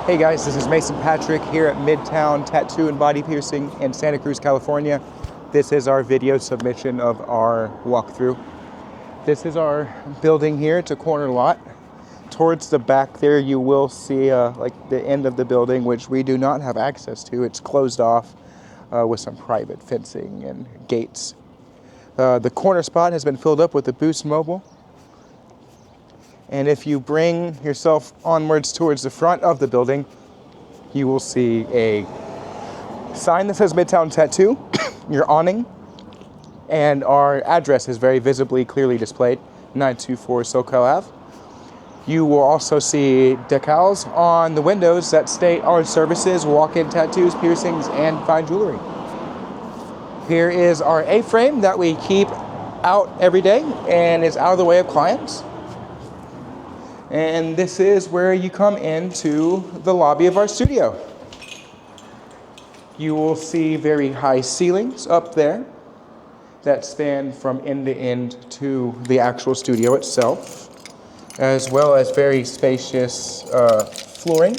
Hey guys, this is Mason Patrick here at Midtown Tattoo and Body Piercing in Santa Cruz, California. This is our video submission of our walkthrough. This is our building here. It's a corner lot. Towards the back there, you will see like the end of the building, which we do not have access to. It's closed off with some private fencing and gates. The corner spot has been filled up with a Boost Mobile. And if you bring yourself onwards towards the front of the building, you will see a sign that says Midtown Tattoo, your awning, and our address is very visibly, clearly displayed, 924 SoCal Ave. You will also see decals on the windows that state our services, walk-in tattoos, piercings, and fine jewelry. Here is our A-frame that we keep out every day and is out of the way of clients. And this is where you come into the lobby of our studio. You will see very high ceilings up there that span from end to end to the actual studio itself, as well as very spacious flooring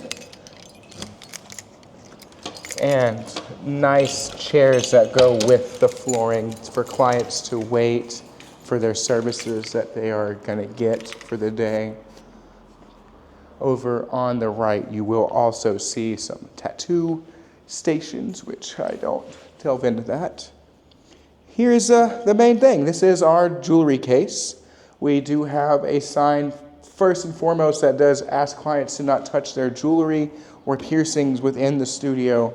and nice chairs that go with the flooring for clients to wait for their services that they are going to get for the day. Over on the right, you will also see some tattoo stations, which I don't delve into that. Here's the main thing. This is our jewelry case. We do have a sign, first and foremost, that does ask clients to not touch their jewelry or piercings within the studio.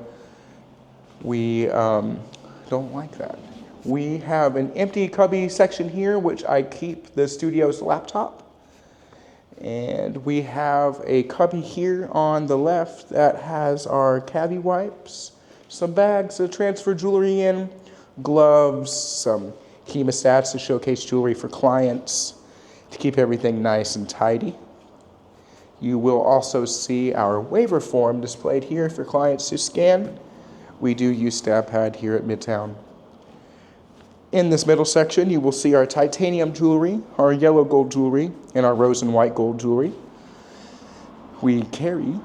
We don't like that. We have an empty cubby section here, which I keep the studio's laptop. And we have a cubby here on the left that has our cavi wipes, some bags to transfer jewelry in, gloves, some hemostats to showcase jewelry for clients, to keep everything nice and tidy. You will also see our waiver form displayed here for clients to scan. We do use StabPad here at Midtown. In this middle section, you will see our titanium jewelry, our yellow gold jewelry, and our rose and white gold jewelry. We carry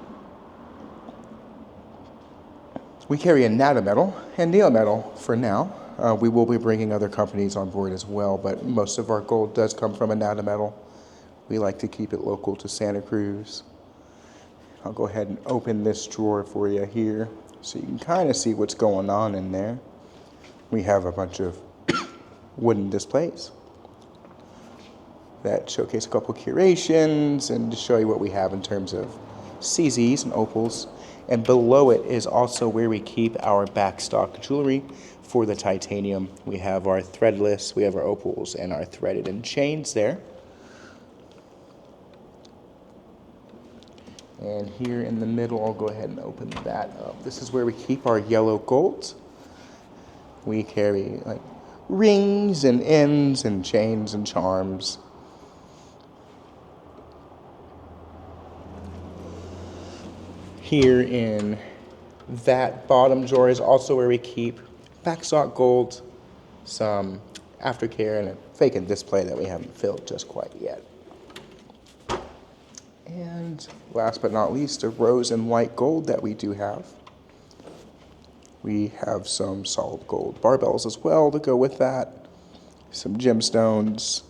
Anatometal and Neometal for now. We will be bringing other companies on board as well, but most of our gold does come from Anatometal. We like to keep it local to Santa Cruz. I'll go ahead and open this drawer for you here so you can kind of see what's going on in there. We have a bunch of wooden displays that showcase a couple curations and to show you what we have in terms of CZs and opals. And below it is also where we keep our backstock jewelry for the titanium. We have our threadless, we have our opals, and our threaded and chains there. And here in the middle, I'll go ahead and open that up. This is where we keep our yellow golds. We carry like rings and ends and chains and charms. Here in that bottom drawer is also where we keep backstock gold, some aftercare, and a vacant display that we haven't filled just quite yet. And last but not least, a rose and white gold that we do have. We have some solid gold barbells as well to go with that, some gemstones,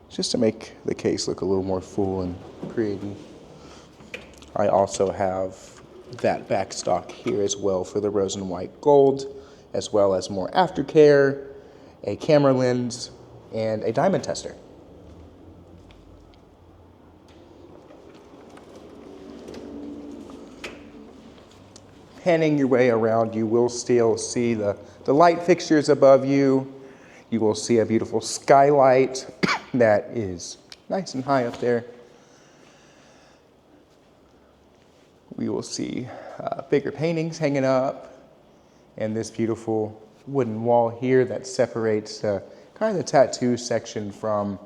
just to make the case look a little more full and pretty. I also have that backstock here as well for the rose and white gold, as well as more aftercare, a camera lens, and a diamond tester. Panning your way around, you will still see the light fixtures above you. You will see a beautiful skylight that is nice and high up there. We will see bigger paintings hanging up, and this beautiful wooden wall here that separates kind of the tattoo section from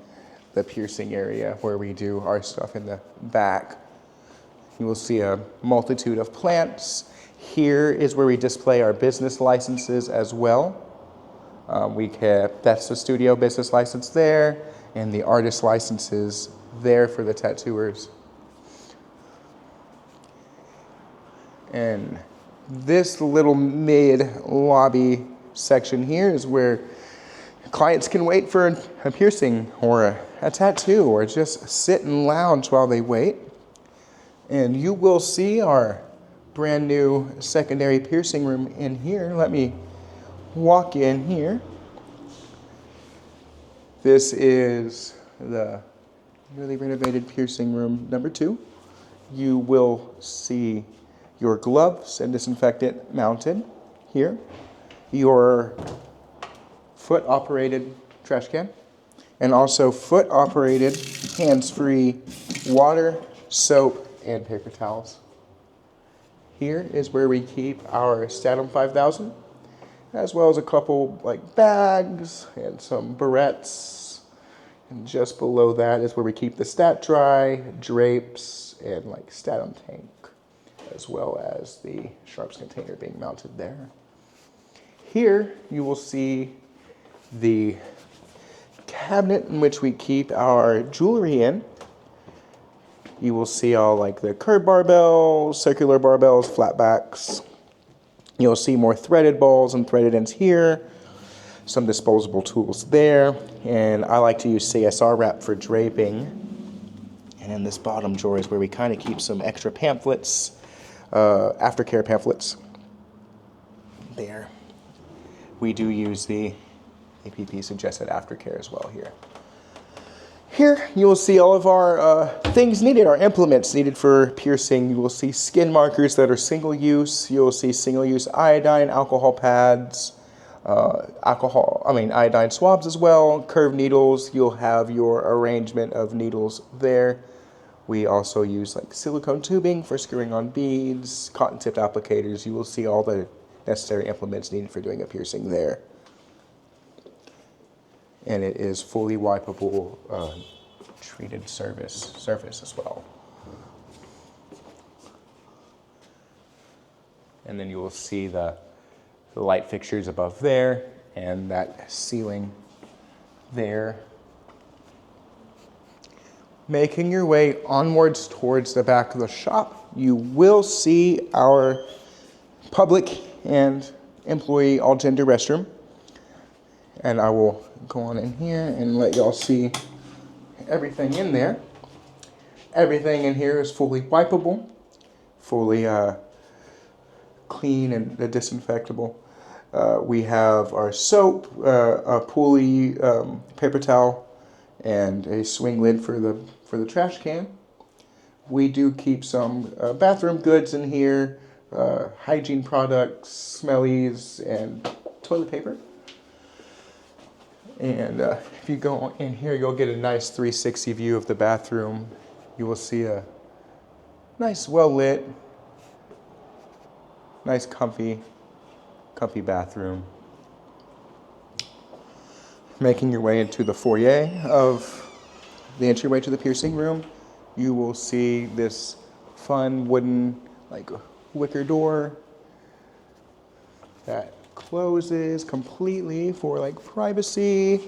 the piercing area where we do our stuff in the back. You will see a multitude of plants. Here is where we display our business licenses as well. That's the studio business license there, and the artist licenses there for the tattooers. And this little mid-lobby section here is where clients can wait for a piercing or a tattoo, or just sit and lounge while they wait. And you will see our brand new secondary piercing room in here. Let me walk in here. This is the newly renovated piercing room number 2. You will see your gloves and disinfectant mounted here. Your foot-operated trash can, and also foot-operated, hands-free water, soap, and paper towels. Here is where we keep our Statum 5000, as well as a couple like bags and some barrettes. And just below that is where we keep the Stat Dry, drapes, and like Statum tank, as well as the Sharps container being mounted there. Here you will see the cabinet in which we keep our jewelry in. You will see all like the curved barbells, circular barbells, flatbacks. You'll see more threaded balls and threaded ends here, some disposable tools there, and I like to use CSR wrap for draping. And in this bottom drawer is where we kind of keep some extra pamphlets, aftercare pamphlets. There. We do use the APP suggested aftercare as well here. Here you will see all of our things needed, our implements needed for piercing. You will see skin markers that are single use. You will see single use iodine, alcohol pads, iodine swabs as well, curved needles. You'll have your arrangement of needles there. We also use like silicone tubing for screwing on beads, cotton tipped applicators. You will see all the necessary implements needed for doing a piercing there. And it is fully wipeable, treated surface as well. And then you will see the light fixtures above there and that ceiling there. Making your way onwards towards the back of the shop, you will see our public and employee all-gender restroom. And I will go on in here and let y'all see everything in there. Everything in here is fully wipeable, fully clean and disinfectable. We have our soap, a pulley paper towel, and a swing lid for the trash can. We do keep some bathroom goods in here, hygiene products, smellies, and toilet paper. And if you go in here, you'll get a nice 360 view of the bathroom. You will see a nice, well-lit, nice, comfy bathroom. Making your way into the foyer of the entryway to the piercing room, you will see this fun wooden, like, wicker door that closes completely for like privacy.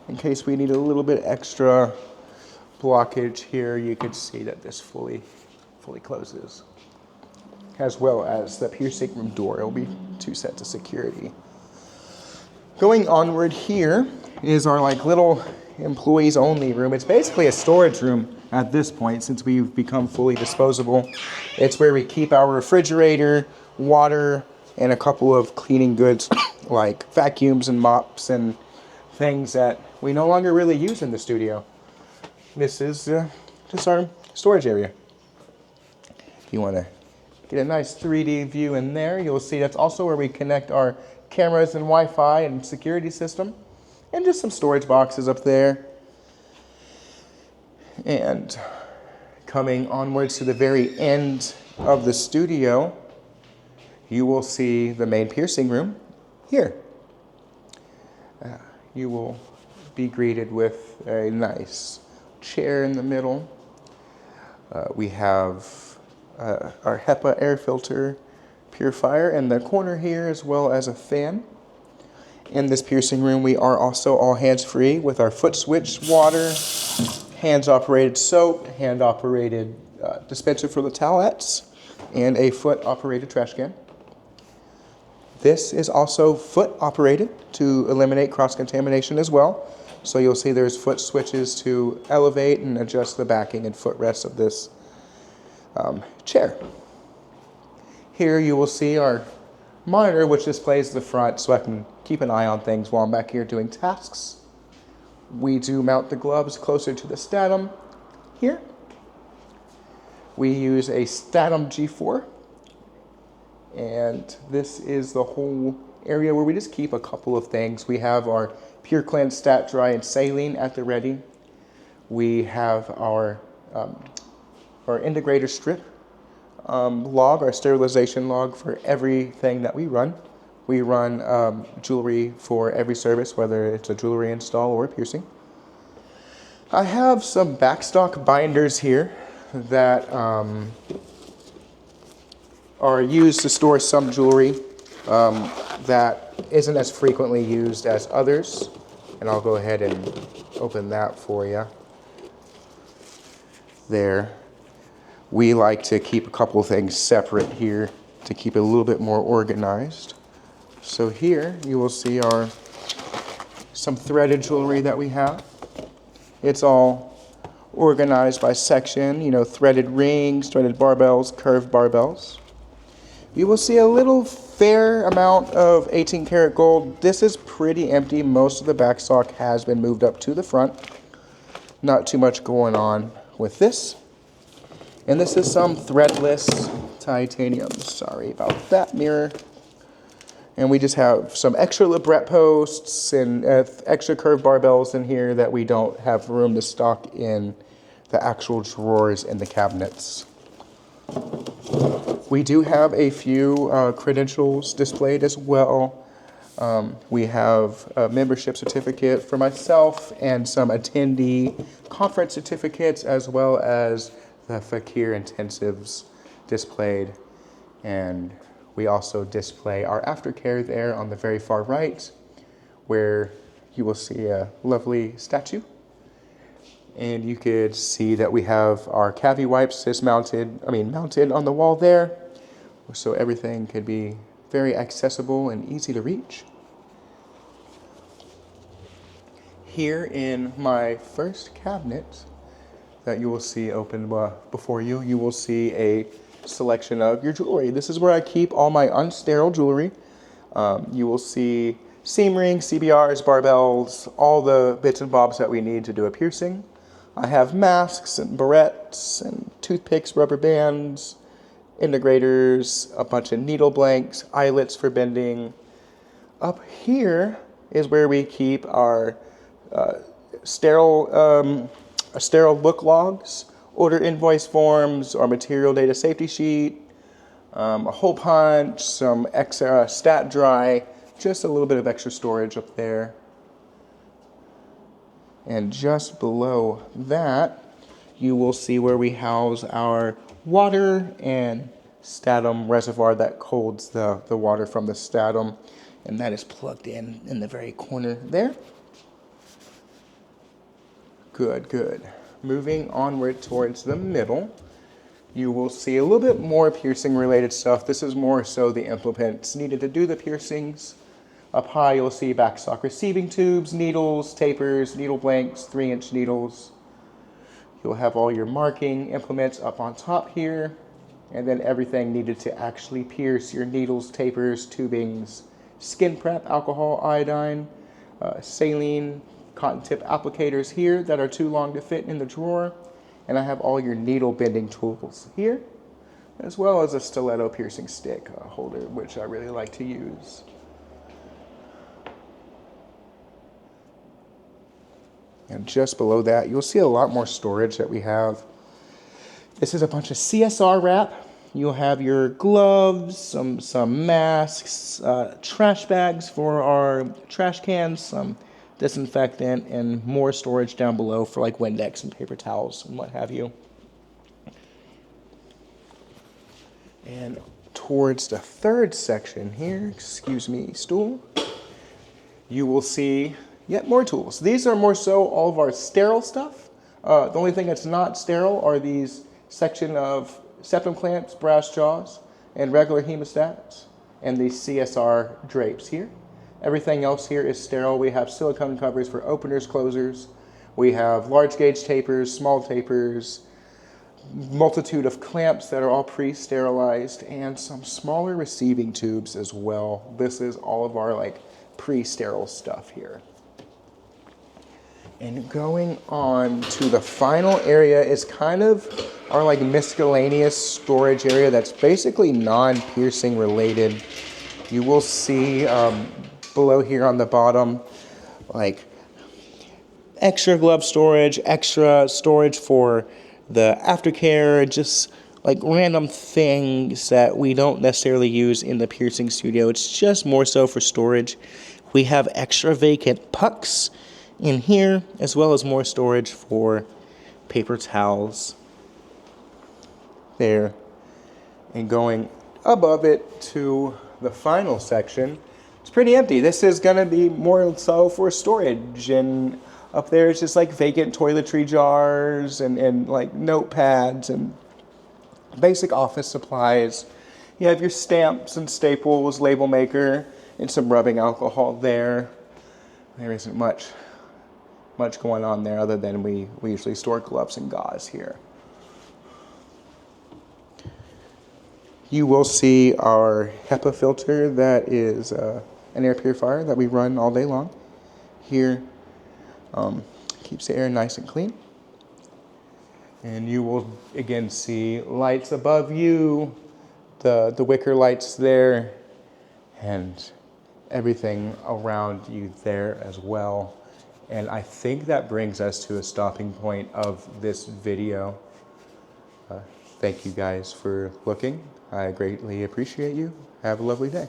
In case we need a little bit extra blockage here, you can see that this fully closes, as well as the piercing room door. It'll be 2 sets of security. Going onward, here is our like little employees only room. It's basically a storage room at this point since we've become fully disposable. It's where we keep our refrigerator, water, and a couple of cleaning goods like vacuums and mops and things that we no longer really use in the studio. This is just our storage area. If you want to get a nice 3D view in there, you'll see that's also where we connect our cameras and Wi-Fi and security system, and just some storage boxes up there. And coming onwards to the very end of the studio, you will see the main piercing room here. You will be greeted with a nice chair in the middle. We have our HEPA air filter purifier in the corner here, as well as a fan. In this piercing room, we are also all hands-free with our foot switch water, hands-operated soap, hand-operated dispenser for the towelettes, and a foot-operated trash can. This is also foot-operated to eliminate cross-contamination as well. So you'll see there's foot switches to elevate and adjust the backing and footrest of this chair. Here you will see our monitor, which displays the front so I can keep an eye on things while I'm back here doing tasks. We do mount the gloves closer to the Statum here. We use a Statum G4, and this is the whole area where we just keep a couple of things. We have our Pure Cleanse, Stat Dry, and Saline at the ready. We have our integrator strip log, our sterilization log for everything that we run. We run jewelry for every service, whether it's a jewelry install or a piercing. I have some backstock binders here that are used to store some jewelry that isn't as frequently used as others. And I'll go ahead and open that for you. There. We like to keep a couple of things separate here to keep it a little bit more organized. So here you will see some threaded jewelry that we have. It's all organized by section, threaded rings, threaded barbells, curved barbells. You will see a little fair amount of 18 karat gold. This is pretty empty. Most of the backstock has been moved up to the front. Not too much going on with this. And this is some threadless titanium. Sorry about that mirror. And we just have some extra libret posts and extra curved barbells in here that we don't have room to stock in the actual drawers in the cabinets. We do have a few credentials displayed as well. We have a membership certificate for myself and some attendee conference certificates, as well as the Fakir intensives displayed. And we also display our aftercare there on the very far right, where you will see a lovely statue. And you could see that we have our cavi wipes mounted on the wall there, so everything could be very accessible and easy to reach. Here in my first cabinet that you will see open before you, you will see a selection of your jewelry. This is where I keep all my unsterile jewelry. You will see seam rings, CBRs, barbells, all the bits and bobs that we need to do a piercing. I have masks and barrettes and toothpicks, rubber bands, integrators, a bunch of needle blanks, eyelets for bending. Up here is where we keep our sterile look logs, order invoice forms, our material data safety sheet, a hole punch, some extra stat dry, just a little bit of extra storage up there. And just below that, you will see where we house our water and Statum reservoir that holds the water from the Statum, and that is plugged in the very corner there. Good. Moving onward towards the middle, you will see a little bit more piercing related stuff. This is more so the implements needed to do the piercings. Up high, you'll see backstock receiving tubes, needles, tapers, needle blanks, 3-inch needles. You'll have all your marking implements up on top here, and then everything needed to actually pierce: your needles, tapers, tubings, skin prep, alcohol, iodine, saline, cotton tip applicators here that are too long to fit in the drawer. And I have all your needle bending tools here, as well as a stiletto piercing stick holder, which I really like to use. And just below that, you'll see a lot more storage that we have. This is a bunch of CSR wrap. You'll have your gloves, some masks, trash bags for our trash cans, some disinfectant, and more storage down below for like Windex and paper towels and what have you. And towards the third section here, excuse me, stool, you will see yet more tools. These are more so all of our sterile stuff. The only thing that's not sterile are these section of septum clamps, brass jaws, and regular hemostats, and the CSR drapes here. Everything else here is sterile. We have silicone covers for openers, closers. We have large gauge tapers, small tapers, multitude of clamps that are all pre-sterilized, and some smaller receiving tubes as well. This is all of our like pre-sterile stuff here. And going on to the final area is kind of our like miscellaneous storage area that's basically non-piercing related. You will see below here on the bottom like extra glove storage, extra storage for the aftercare, just like random things that we don't necessarily use in the piercing studio. It's just more so for storage. We have extra vacant pucks in here, as well as more storage for paper towels there. And going above it to the final section, it's pretty empty. This is gonna be more so for storage, and up there is just like vacant toiletry jars and like notepads and basic office supplies. You have your stamps and staples, label maker, and some rubbing alcohol there. There isn't much going on there other than we usually store gloves and gauze here. You will see our HEPA filter that is an air purifier that we run all day long. Here, keeps the air nice and clean. And you will again see lights above you, the wicker lights there, and everything around you there as well. And I think that brings us to a stopping point of this video. Thank you guys for looking. I greatly appreciate you. Have a lovely day.